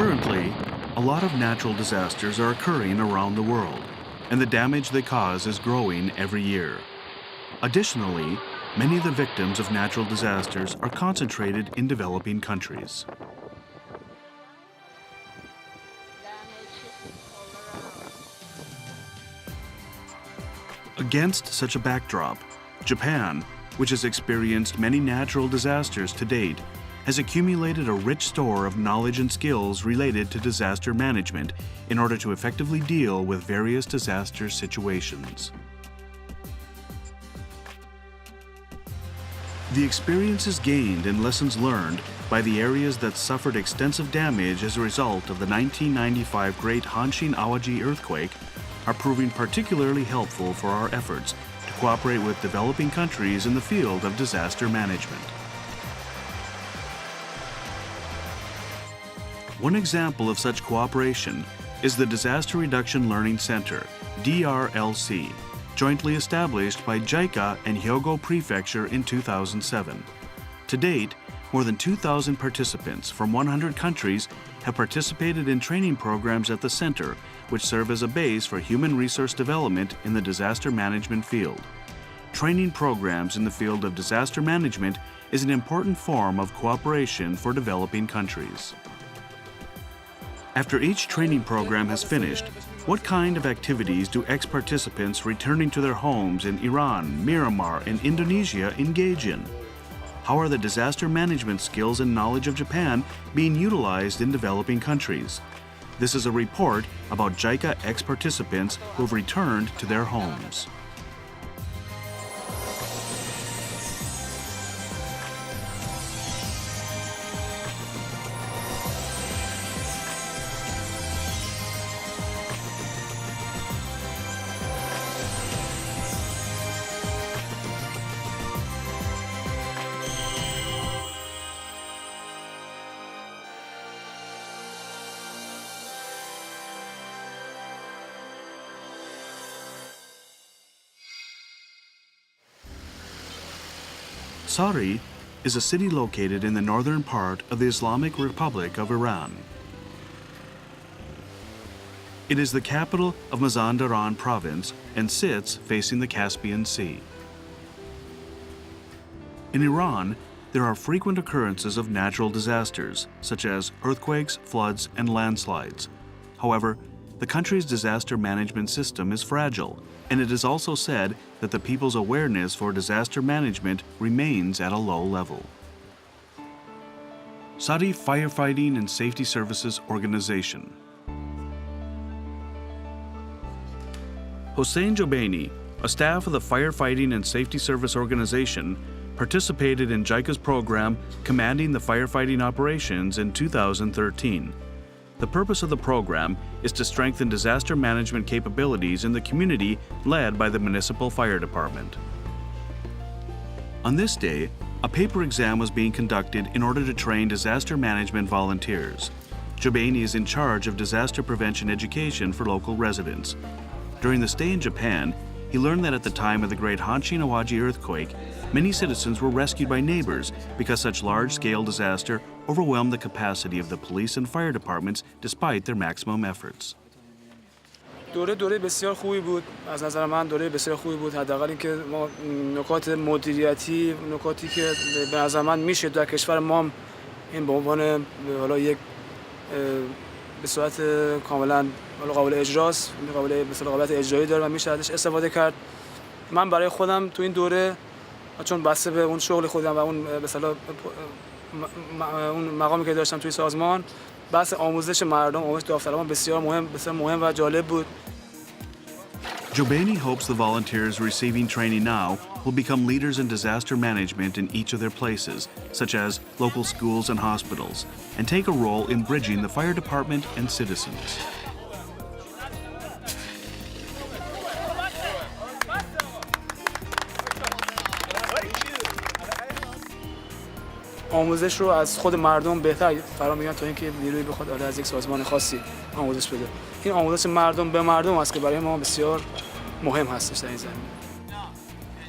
Currently, a lot of natural disasters are occurring around the world, and the damage they cause is growing every year. Additionally, many of the victims of natural disasters are concentrated in developing countries. Against such a backdrop, Japan, which has experienced many natural disasters to date, has accumulated a rich store of knowledge and skills related to disaster management in order to effectively deal with various disaster situations. The experiences gained and lessons learned by the areas that suffered extensive damage as a result of the 1995 Great Hanshin-Awaji Earthquake are proving particularly helpful for our efforts to cooperate with developing countries in the field of disaster management. One example of such cooperation is the Disaster Reduction Learning Center, DRLC, jointly established by JICA and Hyogo Prefecture in 2007. To date, more than 2,000 participants from 100 countries have participated in training programs at the center, which serve as a base for human resource development in the disaster management field. Training programs in the field of disaster management is an important form of cooperation for developing countries. After each training program has finished, what kind of activities do ex-participants returning to their homes in Iran, Myanmar, and Indonesia engage in? How are the disaster management skills and knowledge of Japan being utilized in developing countries? This is a report about JICA ex-participants who have returned to their homes. Sari is a city located in the northern part of the Islamic Republic of Iran. It is the capital of Mazandaran province and sits facing the Caspian Sea. In Iran, there are frequent occurrences of natural disasters, such as earthquakes, floods, and landslides. However, the country's disaster management system is fragile, and it is also said that the people's awareness for disaster management remains at a low level. Sari Firefighting and Safety Services Organization. Hossein Jobaini, a staff of the Firefighting and Safety Service Organization, participated in JICA's program Commanding the Firefighting Operations in 2013. The purpose of the program is to strengthen disaster management capabilities in the community led by the municipal fire department. On this day, a paper exam was being conducted in order to train disaster management volunteers. Jobaini is in charge of disaster prevention education for local residents. During the stay in Japan, he learned that at the time of the Great Hanshin-Awaji Earthquake, many citizens were rescued by neighbors because such large-scale disaster overwhelmed the capacity of the police and fire departments despite their maximum efforts. دوره بسیار خوبی بود. از نظر من دوره بسیار خوبی بود. حداقل اینکه ما نکات مدیریتی، نکاتی که به نظر من میشه در کشور ما این به عنوان حالا یک به صورت کاملا قابل اجراست، قابل قابلیت اجرایی داره و میشه ازش استفاده کرد. من برای خودم تو این دوره چون بسته به اون شغل خودم و اون به اصطلاح اون مقامی که داشتم توی سازمان، بحث آموزش مردم، آموزش داوطلبان بسیار مهم و جالب بود. Jobaini hopes the volunteers receiving training now will become leaders in disaster management in each of their places, such as local schools and hospitals, and take a role in bridging the fire department and citizens. آموزش رو از خود مردم بهتر فرا میگن تا اینکه نیروی بخواد از یک سازمان خاصی آموزش بده. این آموزش مردم به مردم است که برای ما بسیار مهم هستش در این زمینه.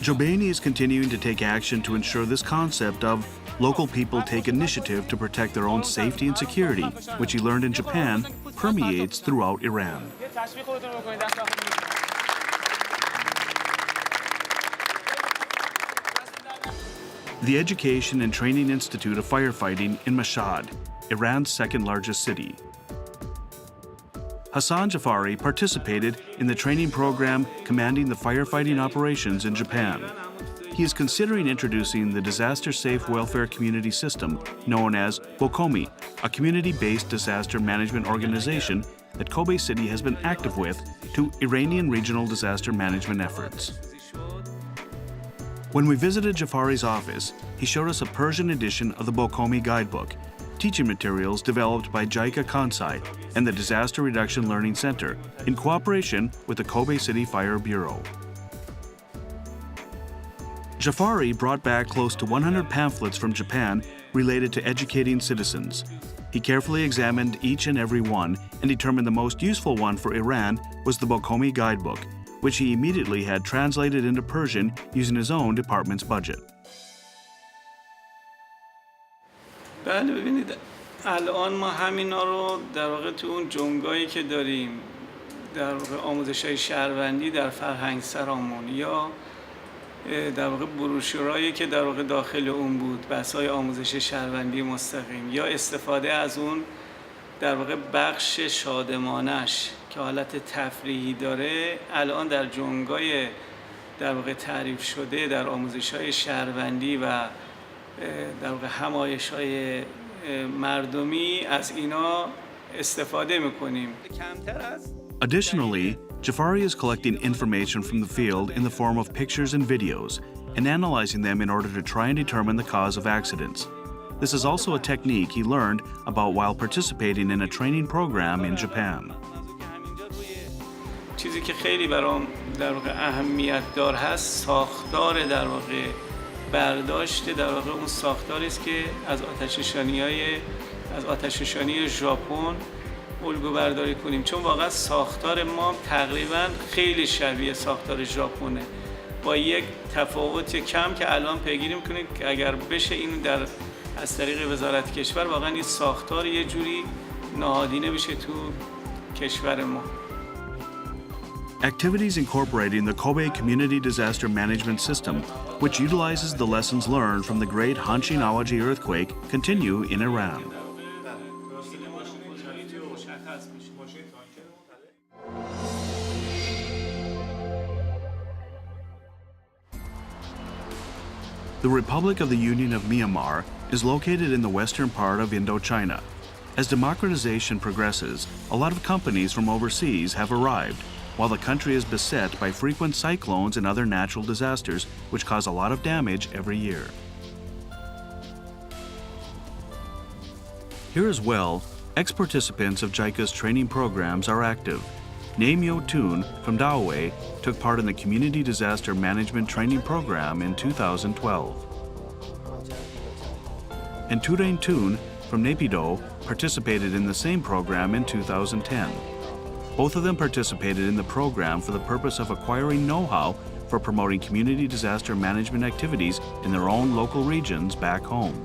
Jobaini is continuing to take action to ensure this concept of Local people take initiative to protect their own safety and security, which he learned in Japan permeates throughout Iran. The Education and Training Institute of Firefighting in Mashhad, Iran's second largest city. Hassan Jafari participated in the training program commanding the firefighting operations in Japan. He is considering introducing the disaster-safe welfare community system known as Bokomi, a community-based disaster management organization that Kobe City has been active with to Iranian regional disaster management efforts. When we visited Jafari's office, he showed us a Persian edition of the Bokomi guidebook, teaching materials developed by JICA Kansai and the Disaster Reduction Learning Center in cooperation with the Kobe City Fire Bureau. Jafari brought back close to 100 pamphlets from Japan related to educating citizens. He carefully examined each and every one and determined the most useful one for Iran was the Bokomi guidebook, which he immediately had translated into Persian using his own department's budget. بله ببینید الان ما همینا رو در واقع تو اون جنگایی که داریم در واقع آموزش‌های شهروندی در فرهنگ سرامون یا در واقع بروشورایی که در واقع داخل اون بود بحث‌های آموزش شهروندی مستقیم یا استفاده از اون در واقع بخش شادمانش که حالت تفریحی داره الان در جنگای در واقع تعریف شده در آموزش‌های شهروندی و در واقع همایش‌های مردمی از اینا استفاده می‌کنیم. Additionally, Jafari is collecting information from the field in the form of pictures and videos and analyzing them in order to try and determine the cause of accidents. This is also a technique he learned about while participating in a training program in Japan. چیزی که خیلی برام در واقع اهمیت دار هست ساختار در واقع برداشت در واقع اون ساختاری است که از آتش‌نشانی ژاپن الگو برداری کنیم چون واقعا ساختار ما تقریبا خیلی شبیه ساختار ژاپنه با یک تفاوت کم که الان پیگیری می‌کنیم که اگر بشه این از طریق وزارت کشور واقعا این ساختار یه جوری نهادینه بشه تو کشور ما. Activities incorporating the Kobe Community Disaster Management System, which utilizes the lessons learned from the Great Hanshin-Awaji Earthquake, continue in Iran. The Republic of the Union of Myanmar is located in the western part of Indochina. As democratization progresses, a lot of companies from overseas have arrived, while the country is beset by frequent cyclones and other natural disasters which cause a lot of damage every year. Here as well, ex-participants of JICA's training programs are active. Nae Myo Toon from Daoe took part in the Community Disaster Management Training Program in 2012. And Turain Toon from Naypyidaw participated in the same program in 2010. Both of them participated in the program for the purpose of acquiring know-how for promoting community disaster management activities in their own local regions back home.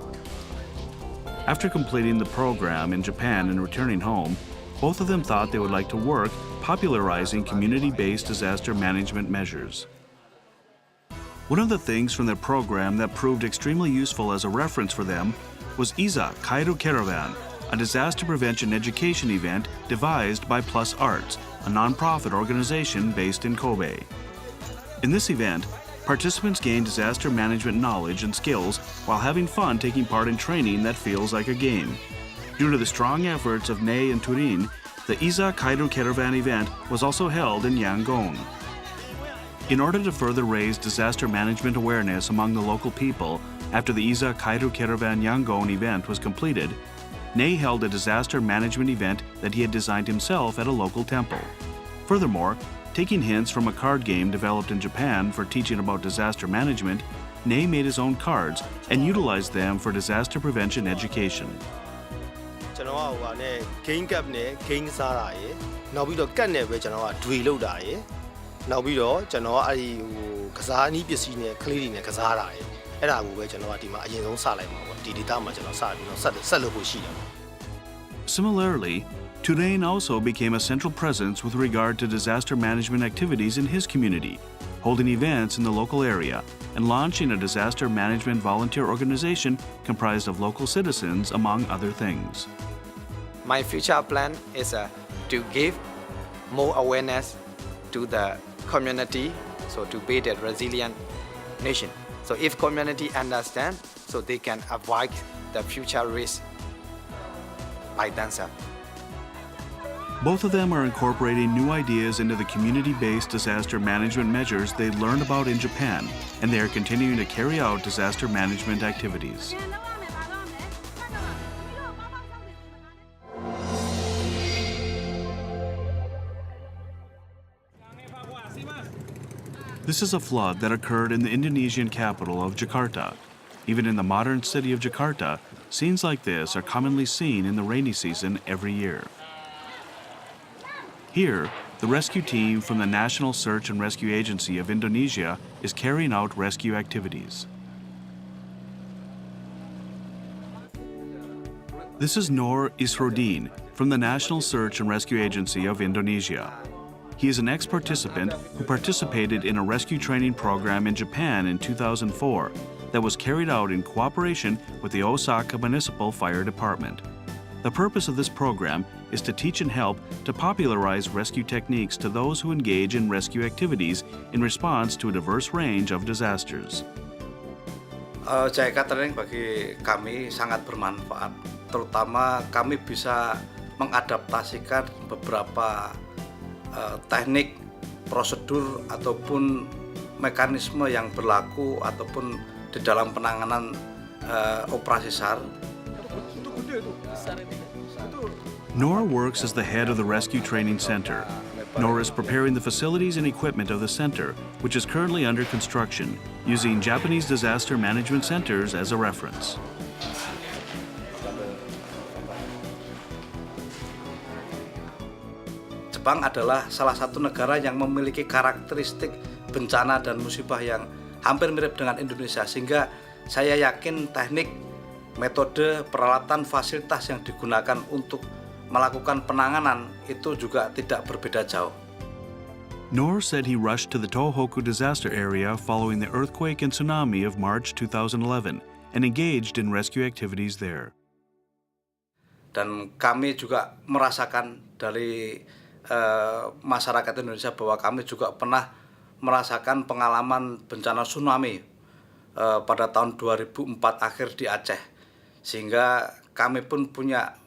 After completing the program in Japan and returning home, both of them thought they would like to work popularizing community-based disaster management measures. One of the things from their program that proved extremely useful as a reference for them was Iza Kairu Caravan, a disaster prevention education event devised by Plus Arts, a non-profit organization based in Kobe. In this event, participants gain disaster management knowledge and skills while having fun taking part in training that feels like a game. Due to the strong efforts of Nae and Turin, the Iza Kairu Caravan event was also held in Yangon. In order to further raise disaster management awareness among the local people, after the Iza Kairu Caravan Yangon event was completed, Nae held a disaster management event that he had designed himself at a local temple. Furthermore, taking hints from a card game developed in Japan for teaching about disaster management, Nae made his own cards and utilized them for disaster prevention education. အဲ့ဒါကိုပဲကျွန်တော်ကဒီမှာအရင်ဆုံးစလိုက်မှာပေါ့ဒီ data မှာကျွန်တော်စပြီးတော့ဆက်လုပ်ဖို့ရှိတယ် Similarly, Turain also became a central presence with regard to disaster management activities in his community, holding events in the local area and launching a disaster management volunteer organization comprised of local citizens, among other things. My future plan is to give more awareness to the community, so to build a resilient nation. So if community understand, so they can avoid the future risk by themselves. Both of them are incorporating new ideas into the community-based disaster management measures they learned about in Japan, and they are continuing to carry out disaster management activities. This is a flood that occurred in the Indonesian capital of Jakarta. Even in the modern city of Jakarta, scenes like this are commonly seen in the rainy season every year. Here, the rescue team from the National Search and Rescue Agency of Indonesia is carrying out rescue activities. This is Noor Isrodin from the National Search and Rescue Agency of Indonesia. He is an ex-participant who participated in a rescue training program in Japan in 2004 that was carried out in cooperation with the Osaka Municipal Fire Department. The purpose of this program is to teach and help to popularize rescue techniques to those who engage in rescue activities in response to a diverse range of disasters. JICA training bagi kami sangat bermanfaat, terutama kami bisa mengadaptasikan beberapa teknik, prosedur ataupun mekanisme yang berlaku ataupun di dalam penanganan operasi SAR. Noor works as the head of the Rescue Training Center. Noor is preparing the facilities and equipment of the center, which is currently under construction, using Japanese disaster management centers as a reference. Jepang adalah salah satu negara yang memiliki karakteristik bencana dan musibah yang hampir mirip dengan Indonesia, sehingga saya yakin teknik, metode, peralatan, fasilitas yang digunakan untuk melakukan penanganan itu juga tidak berbeda jauh. Noor said he rushed to the Tohoku disaster area following the earthquake and tsunami of March 2011 and engaged in rescue activities there. Dan kami juga merasakan dari masyarakat Indonesia bahwa kami juga pernah merasakan pengalaman bencana tsunami pada tahun 2004 akhir di Aceh, sehingga kami pun punya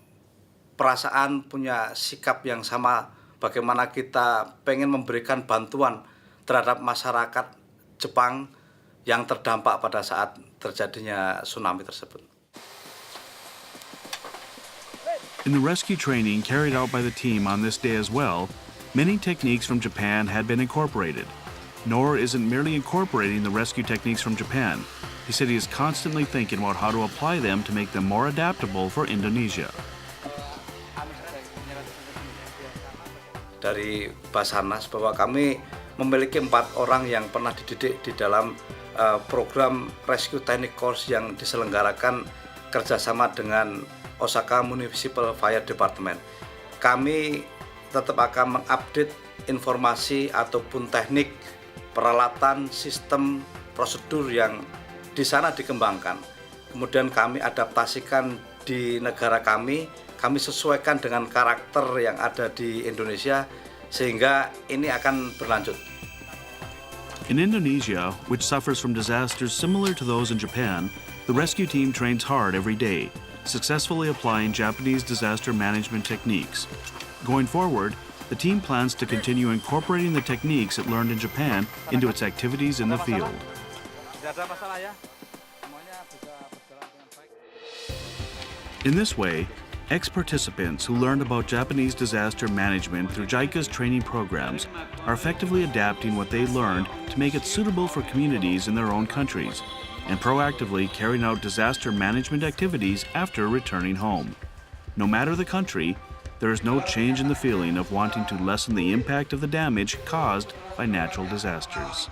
perasaan, punya sikap yang sama bagaimana kita pengen memberikan bantuan terhadap masyarakat Jepang yang terdampak pada saat terjadinya tsunami tersebut. In the rescue training carried out by the team on this day as well, many techniques from Japan had been incorporated. Noor isn't merely incorporating the rescue techniques from Japan. He said he is constantly thinking about how to apply them to make them more adaptable for Indonesia. Dari Basarnas bahwa kami memiliki 4 orang yang pernah dididik di dalam program Rescue Technique Course yang diselenggarakan kerjasama dengan Osaka Municipal Fire Department. Kami tetap akan mengupdate informasi ataupun teknik, peralatan, sistem, prosedur yang di sana dikembangkan. Kemudian kami adaptasikan di negara kami sesuaikan dengan karakter yang ada di Indonesia, sehingga ini akan berlanjut. In Indonesia, which suffers from disasters similar to those in Japan, the rescue team trains hard every day, successfully applying Japanese disaster management techniques. Going forward, the team plans to continue incorporating the techniques it learned in Japan into its activities in the field. In this way, ex-participants who learned about Japanese disaster management through JICA's training programs are effectively adapting what they learned to make it suitable for communities in their own countries, and proactively carrying out disaster management activities after returning home. No matter the country, there is no change in the feeling of wanting to lessen the impact of the damage caused by natural disasters.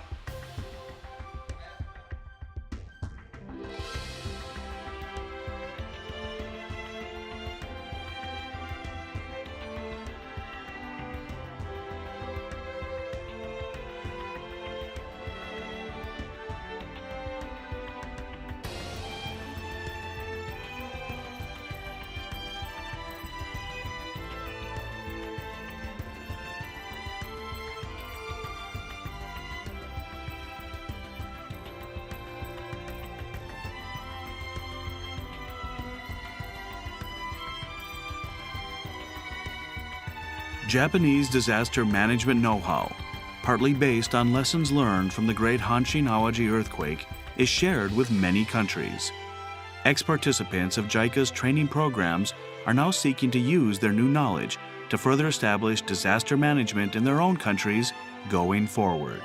Japanese disaster management know-how, partly based on lessons learned from the Great Hanshin-Awaji Earthquake, is shared with many countries. Ex-participants of JICA's training programs are now seeking to use their new knowledge to further establish disaster management in their own countries going forward.